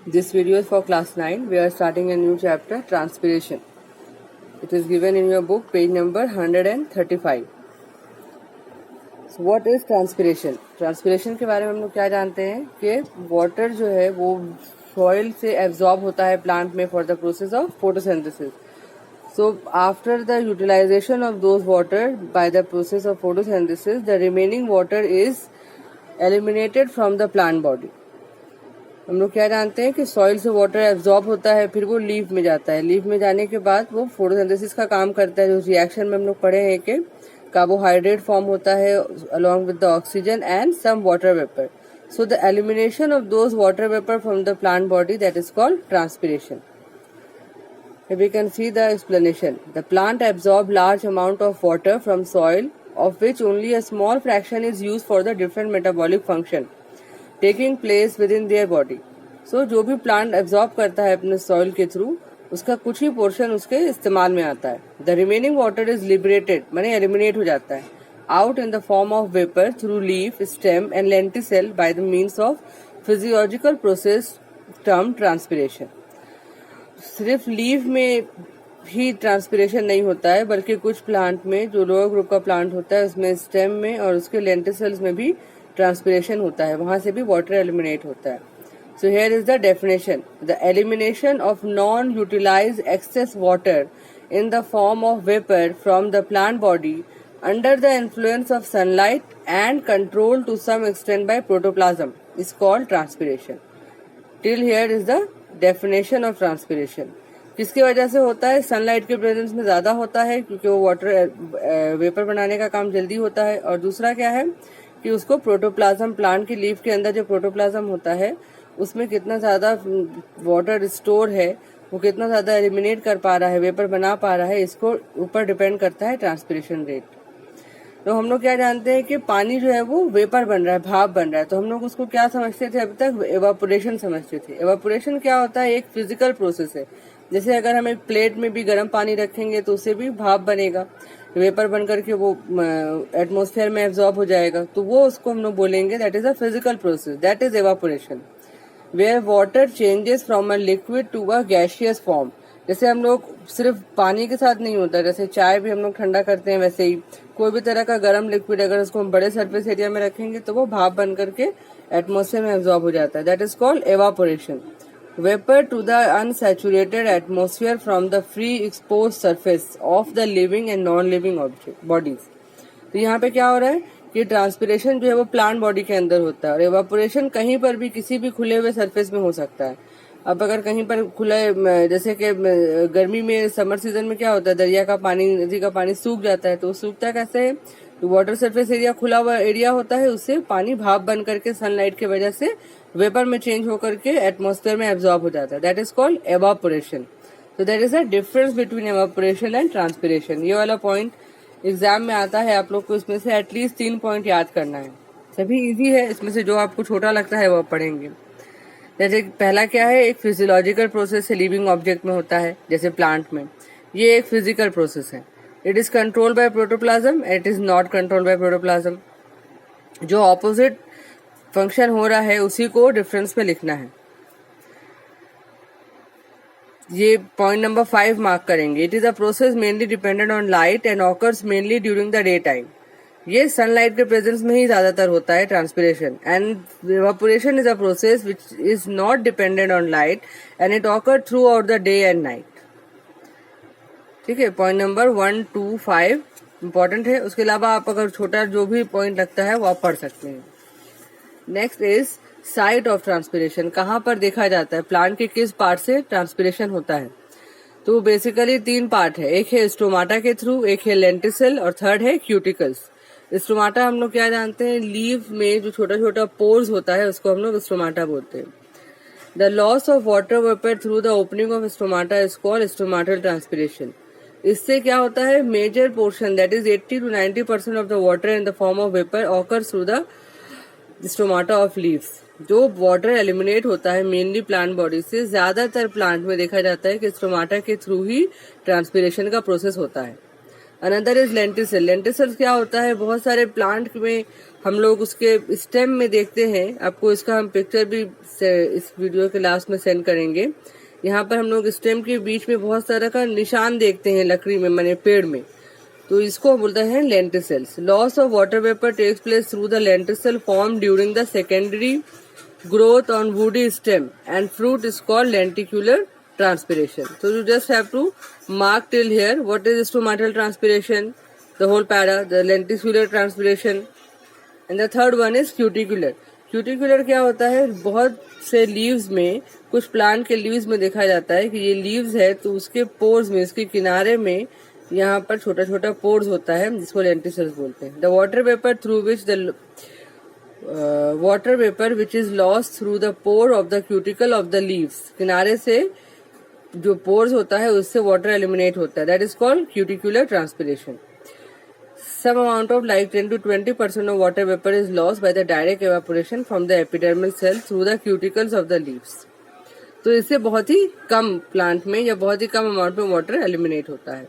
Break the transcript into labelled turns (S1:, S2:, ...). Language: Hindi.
S1: This video is for class 9. We are starting a new chapter, transpiration. It is given in your book, page number 135. So what is transpiration? Transpiration के बारे में हम लोग क्या जानते हैं कि water जो है वो soil से absorb होता है plant में for the process of photosynthesis. So after the utilization of those water by the process of photosynthesis, the remaining water is eliminated from the plant body. हम लोग क्या जानते हैं कि सॉइल से वाटर एब्जॉर्ब होता है, फिर वो लीफ में जाता है. लीफ में जाने के बाद वो फोटोसिंथेसिस का काम करता है. जो रिएक्शन में हम लोग पढ़े हैं कि कार्बोहाइड्रेट फॉर्म होता है along with the oxygen and some water vapour. So the elimination of those water vapour from the plant body, that is called transpiration. We can see the explanation. The plant absorb large amount of water from soil, of which only a small fraction is used for the different metabolic function taking place within their body. So जो भी प्लांट एब्जॉर्ब करता है अपने सॉइल के थ्रू, उसका कुछ ही पोर्शन उसके इस्तेमाल में आता है. The remaining water is liberated, माने एलिमिनेट हो जाता है, out in the form of vapour through leaf, stem and lenticel by the means of physiological process term transpiration. सिर्फ लीफ में ही ट्रांसपिरेशन नहीं होता है, बल्कि कुछ प्लांट में, जो लोअर ग्रुप का प्लांट होता है उसमें स्टेम में और उसके लेंटिसेल्स में भी ट्रांसपिरेशन होता है, वहां से भी वाटर एलिमिनेट होता है. So here is the definition. The elimination of non utilise excess water in the form of vapour from the plant body under the influence of sunlight and control to some extent by protoplasm is called transpiration. Till here is the definition of transpiration. किसकी वजह से होता है? सनलाइट के प्रेजेंस में ज्यादा होता है, क्योंकि वो वाटर वेपर बनाने का काम जल्दी होता है. और दूसरा क्या है कि उसको प्रोटोप्लाज्म, प्लांट की लीफ के अंदर जो प्रोटोप्लाज्म होता है उसमें कितना ज्यादा वाटर स्टोर है, वो कितना ज्यादा एलिमिनेट कर पा रहा है, वेपर बना पा रहा है, इसको ऊपर डिपेंड करता है ट्रांसपिरेशन रेट. तो हम लोग क्या जानते हैं कि पानी जो है वो वेपर बन रहा है, भाप बन रहा है. तो हम लोग उसको क्या समझते थे अभी तक? एवापोरेशन समझते थे. एवापोरेशन क्या होता है? एक फिजिकल प्रोसेस है. जैसे अगर हम एक प्लेट में भी गर्म पानी रखेंगे तो उससे भी भाप बनेगा, वेपर बन करके वो एटमॉस्फेयर में एब्जॉर्ब हो जाएगा. तो वो उसको हम लोग बोलेंगे that is a physical process, that is evaporation, where water changes from a liquid to a gaseous form. जैसे हम लोग सिर्फ पानी के साथ नहीं होता, जैसे चाय भी हम लोग ठंडा करते हैं, वैसे ही कोई भी तरह का गर्म लिक्विड अगर उसको हम बड़े सरफेस एरिया में रखेंगे तो वो भाप बन करके एटमॉस्फेयर में एब्जॉर्ब हो जाता है. That is called evaporation. Vapor to the unsaturated atmosphere from the free exposed surface of the living and non-living bodies. तो यहाँ पे क्या हो रहा है कि ट्रांसपिरेशन जो है वो प्लांट बॉडी के अंदर होता है, और एवापोरेशन कहीं पर भी किसी भी खुले हुए सरफेस में हो सकता है. अब अगर कहीं पर खुला, जैसे कि गर्मी में समर सीजन में क्या होता है, दरिया का पानी, नदी का पानी सूख जाता है. तो वो सूखता कैसे है? तो वाटर सरफेस एरिया खुला हुआ एरिया होता है, उससे पानी भाप बन करके सनलाइट की वजह से वेपर में चेंज होकर के एटमॉस्फेयर में एब्जॉर्ब हो जाता है. That is called evaporation. तो that is a difference between evaporation and transpiration. ये वाला पॉइंट एग्जाम में आता है, आप लोग को इसमें से एटलीस्ट 3 पॉइंट याद करना है. सभी इजी है, इसमें से जो आपको छोटा लगता है वो आप पढ़ेंगे. जैसे पहला क्या है, एक फिजियोलॉजिकल प्रोसेस है, लिविंग ऑब्जेक्ट में होता है, जैसे प्लांट में. ये एक फिजिकल प्रोसेस है. It is controlled by protoplasm, it is not controlled by protoplasm. जो ऑपोजिट फंक्शन हो रहा है उसी को डिफरेंस में लिखना है. ये पॉइंट नंबर 5 मार्क करेंगे. It is a process mainly dependent on light and occurs mainly during the day time. ये सनलाइट के प्रेजेंस में ही ज्यादातर होता है transpiration. And evaporation is a process which is not dependent on light and it occur through out the day and night. ठीक है, पॉइंट नंबर 1, 2, 5 इंपॉर्टेंट है. उसके अलावा आप अगर छोटा जो भी पॉइंट लगता है वो आप पढ़ सकते हैं. Next is site of transpiration. कहाँ पर देखा जाता है, प्लांट के किस पार्ट से ट्रांसपिरेशन होता है? तो बेसिकली 3 पार्ट है. एक है स्टोमाटा के थ्रू, एक है लेंटिसेल और थर्ड है क्यूटिकल्स. स्टोमाटा हम लोग क्या जानते हैं, लीफ में जो छोटा छोटा पोर्स होता है उसको हम लोग स्टोमाटा बोलते हैं. The loss of water vapour through the opening of stomata is called stomatal transpiration. इससे क्या होता है, major portion that is 80 to 90% of the water in the form of vapour occurs through the stomata of leaves. जो वाटर एलिमिनेट होता है मेनली प्लांट बॉडी से, ज्यादातर प्लांट में देखा जाता है कि स्टोमाटा के थ्रू ही ट्रांसपिरेशन का प्रोसेस होता है. Another is lenticel. लेंटिसेल्स क्या होता है, बहुत सारे प्लांट में हम लोग उसके स्टेम में देखते हैं, आपको इसका हम पिक्चर भी इस वीडियो के लास्ट में सेंड करेंगे। यहाँ पर हम लोग स्टेम के बीच में बहुत सारा का निशान देखते हैं लकड़ी में, माने पेड़ में, तो इसको बोलते हैं lenticels. Loss of water vapour takes place through the lenticel form during the secondary growth on woody stem and fruit is called lenticular transpiration. So you just have to mark till here what is stomatal transpiration, the whole para, the lenticular transpiration, and the third one is cuticular. Cuticular क्या होता है, बहुत से लीव्स में, कुछ प्लांट के लीव्स में देखा जाता है कि ये लीव्स है तो उसके पोर्स में, इसके किनारे में यहाँ पर छोटा छोटा पोर्स होता है जिसको लेंटिसल्स बोलते हैं। The water vapour through which the water vapor which is lost through the pore of the cuticle of the leaves, किनारे से जो pores होता है उससे water eliminate होता है, that is called cuticular transpiration. Some amount of like 10 to 20% of water vapor is lost by the direct evaporation from the epidermal cells through the cuticles of the leaves. तो इससे बहुत ही कम प्लांट में या बहुत ही कम अमाउंट में वाटर एलिमिनेट होता है।